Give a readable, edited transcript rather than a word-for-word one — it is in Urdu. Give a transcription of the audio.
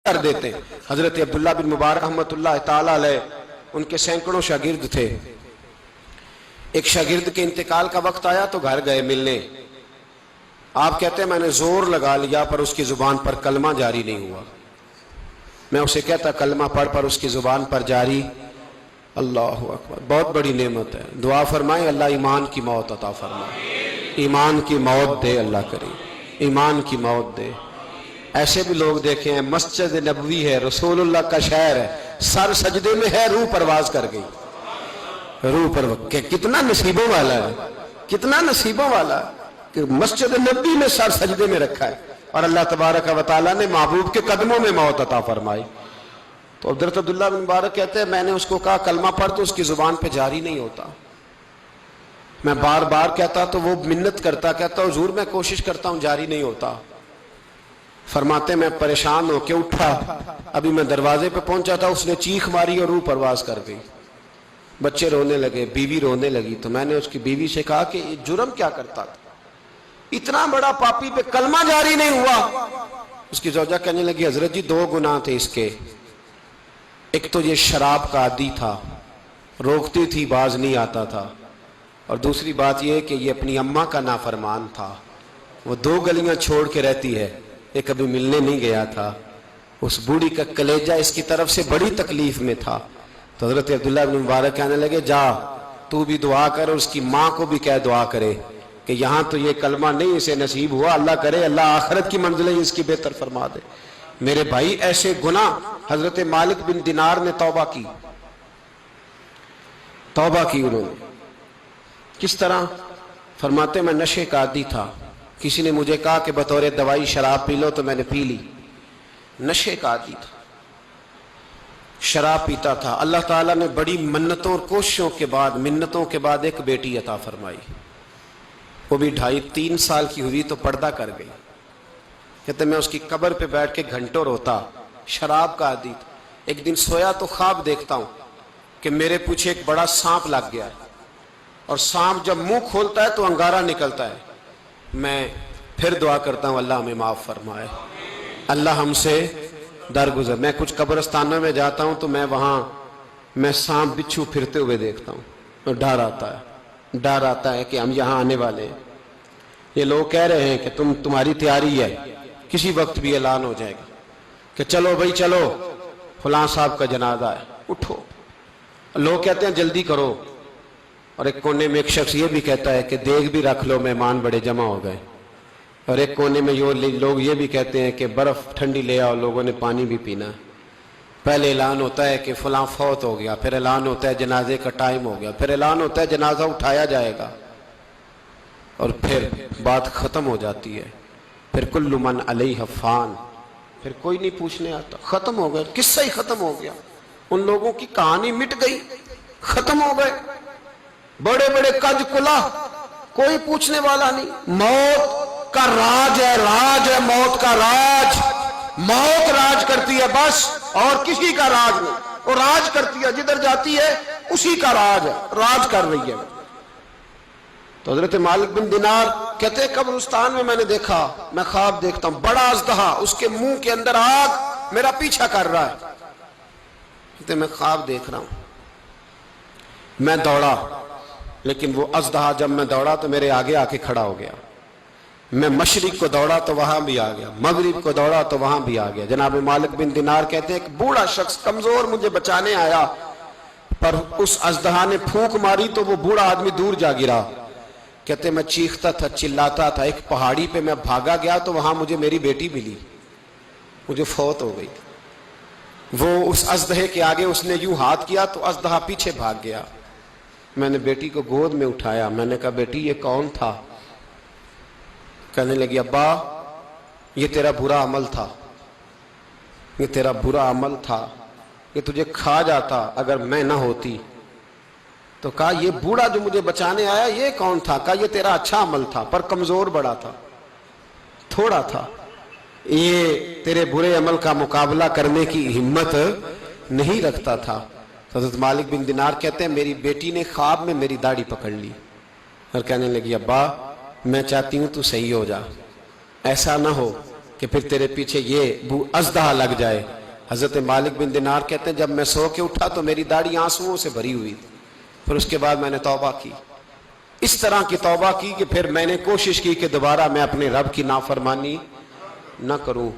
کر دیتے ہیں۔ حضرت عبداللہ بن مبارک رحمتہ تعالی علیہ ان کے سینکڑوں شاگرد تھے، ایک شاگرد کے انتقال کا وقت آیا تو گھر گئے ملنے، آپ کہتے ہیں میں نے زور لگا لیا پر اس کی زبان پر کلمہ جاری نہیں ہوا، میں اسے کہتا کلمہ پڑھ پر اس کی زبان پر جاری، اللہ اکبر، بہت بڑی نعمت ہے، دعا فرمائیں اللہ ایمان کی موت عطا فرمائے، ایمان کی موت دے اللہ کریم، ایمان کی موت دے۔ ایسے بھی لوگ دیکھے ہیں، مسجد نبوی ہے، رسول اللہ کا شہر ہے، سر سجدے میں ہے، روح پرواز کر گئی، روح پرواز، کتنا نصیبوں والا ہے، کتنا نصیبوں والا ہے کہ مسجد نبوی میں سر سجدے میں رکھا ہے اور اللہ تبارک و تعالیٰ نے محبوب کے قدموں میں موت عطا فرمائی۔ تو حضرت عبداللہ بن مبارک کہتے ہیں میں نے اس کو کہا کلمہ پڑھ تو اس کی زبان پہ جاری نہیں ہوتا، میں بار بار کہتا تو وہ منت کرتا، کہتا حضور میں کوشش کرتا ہوں جاری نہیں ہوتا۔ فرماتے میں پریشان ہو کے اٹھا، ابھی میں دروازے پہ پہنچا تھا، اس نے چیخ ماری اور روح پرواز کر گئی، بچے رونے لگے، بیوی رونے لگی، تو میں نے اس کی بیوی سے کہا کہ یہ جرم کیا کرتا تھا، اتنا بڑا پاپی پہ کلمہ جاری نہیں ہوا۔ اس کی زوجہ کہنے لگی حضرت جی دو گناہ تھے اس کے، ایک تو یہ شراب کا عادی تھا، روکتی تھی باز نہیں آتا تھا، اور دوسری بات یہ کہ یہ اپنی اماں کا نافرمان تھا، وہ دو گلیاں چھوڑ کے رہتی ہے، یہ کبھی ملنے نہیں گیا تھا، اس بوڑھی کا کلیجہ اس کی طرف سے بڑی تکلیف میں تھا۔ تو حضرت عبداللہ بن مبارک کہنے لگے جا تو بھی دعا کر، اور اس کی ماں کو بھی کہہ دعا کرے کہ یہاں تو یہ کلمہ نہیں اسے نصیب ہوا، اللہ کرے اللہ آخرت کی منزلیں اس کی بہتر فرما دے۔ میرے بھائی ایسے گناہ، حضرت مالک بن دینار نے توبہ کی، توبہ کی انہوں نے، کس طرح؟ فرماتے میں نشے کا عادی تھا، کسی نے مجھے کہا کہ بطور دوائی شراب پی لو تو میں نے پی لی، نشے کا عادی تھا، شراب پیتا تھا۔ اللہ تعالیٰ نے بڑی منتوں اور کوششوں کے بعد، منتوں کے بعد ایک بیٹی عطا فرمائی، وہ بھی 2.5-3 سال کی ہوئی تو پردہ کر گئی۔ کہتے میں اس کی قبر پہ بیٹھ کے گھنٹوں روتا، شراب کا عادی تھا۔ ایک دن سویا تو خواب دیکھتا ہوں کہ میرے پیچھے ایک بڑا سانپ لگ گیا ہے، اور سانپ جب منہ کھولتا ہے تو انگارہ نکلتا ہے، میں پھر دعا کرتا ہوں اللہ ہمیں معاف فرمائے، اللہ ہم سے درگزر۔ میں کچھ قبرستانوں میں جاتا ہوں تو میں وہاں میں سانپ بچھو پھرتے ہوئے دیکھتا ہوں، اور ڈر آتا ہے، ڈر آتا ہے کہ ہم یہاں آنے والے ہیں، یہ لوگ کہہ رہے ہیں کہ تمہاری تیاری ہے، کسی وقت بھی اعلان ہو جائے گا کہ چلو بھائی چلو فلاں صاحب کا جنازہ ہے، اٹھو، لوگ کہتے ہیں جلدی کرو، اور ایک کونے میں ایک شخص یہ بھی کہتا ہے کہ دیگ بھی رکھ لو مہمان بڑے جمع ہو گئے، اور ایک کونے میں لوگ یہ بھی کہتے ہیں کہ برف ٹھنڈی لے آؤ، لوگوں نے پانی بھی پینا ہے۔ پہلے اعلان ہوتا ہے کہ فلاں فوت ہو گیا، پھر اعلان ہوتا ہے جنازے کا ٹائم ہو گیا، پھر اعلان ہوتا ہے جنازہ اٹھایا جائے گا، اور پھر بات ختم ہو جاتی ہے، پھر کل من علیہ فان، پھر کوئی نہیں پوچھنے آتا، ختم ہو گیا، قصہ ہی ختم ہو گیا، ان لوگوں کی کہانی مٹ گئی، ختم ہو گئے، بڑے بڑے کج کلا، کوئی پوچھنے والا نہیں۔ موت کا راج ہے، راج ہے موت کا راج، موت راج کرتی ہے بس، اور کسی کا راج نہیں، وہ راج کرتی ہے، جدھر جاتی ہے اسی کا راج ہے، راج کر رہی ہے۔ تو حضرت مالک بن دینار کہتے ہیں قبرستان میں میں نے دیکھا، میں خواب دیکھتا ہوں بڑا اژدہا، اس کے منہ کے اندر آگ میرا پیچھا کر رہا ہے، کہتے ہیں میں خواب دیکھ رہا ہوں، میں دوڑا، لیکن وہ اژدہا جب میں دوڑا تو میرے آگے آ کے کھڑا ہو گیا، میں مشرق کو دوڑا تو وہاں بھی آ گیا، مغرب کو دوڑا تو وہاں بھی آ گیا۔ جناب مالک بن دینار کہتے ہیں ایک بوڑھا شخص کمزور مجھے بچانے آیا، پر اس اژدہا نے پھونک ماری تو وہ بوڑھا آدمی دور جا گرا۔ کہتے میں چیختا تھا، چلاتا تھا، ایک پہاڑی پہ میں بھاگا گیا تو وہاں مجھے میری بیٹی ملی، مجھے فوت ہو گئی۔ وہ اس اژدہے کے آگے اس نے یوں ہاتھ کیا تو اژدہا پیچھے بھاگ گیا، میں نے بیٹی کو گود میں اٹھایا، میں نے کہا بیٹی یہ کون تھا؟ کہنے لگی ابا یہ تیرا برا عمل تھا، یہ تیرا برا عمل تھا، یہ تجھے کھا جاتا اگر میں نہ ہوتی۔ تو کہا یہ بوڑھا جو مجھے بچانے آیا یہ کون تھا؟ کہا یہ تیرا اچھا عمل تھا پر کمزور بڑا تھا، تھوڑا تھا، یہ تیرے برے عمل کا مقابلہ کرنے کی ہمت نہیں رکھتا تھا۔ حضرت مالک بن دینار کہتے ہیں میری بیٹی نے خواب میں میری داڑھی پکڑ لی اور کہنے لگی ابا میں چاہتی ہوں تو صحیح ہو جا، ایسا نہ ہو کہ پھر تیرے پیچھے یہ ازدہا لگ جائے. حضرت مالک بن دینار کہتے ہیں جب میں سو کے اٹھا تو میری داڑھی آنسوؤں سے بھری ہوئی تھی. پھر اس کے بعد میں نے توبہ کی, اس طرح کی توبہ کی کہ پھر میں نے کوشش کی کہ دوبارہ میں اپنے رب کی نافرمانی نہ کروں.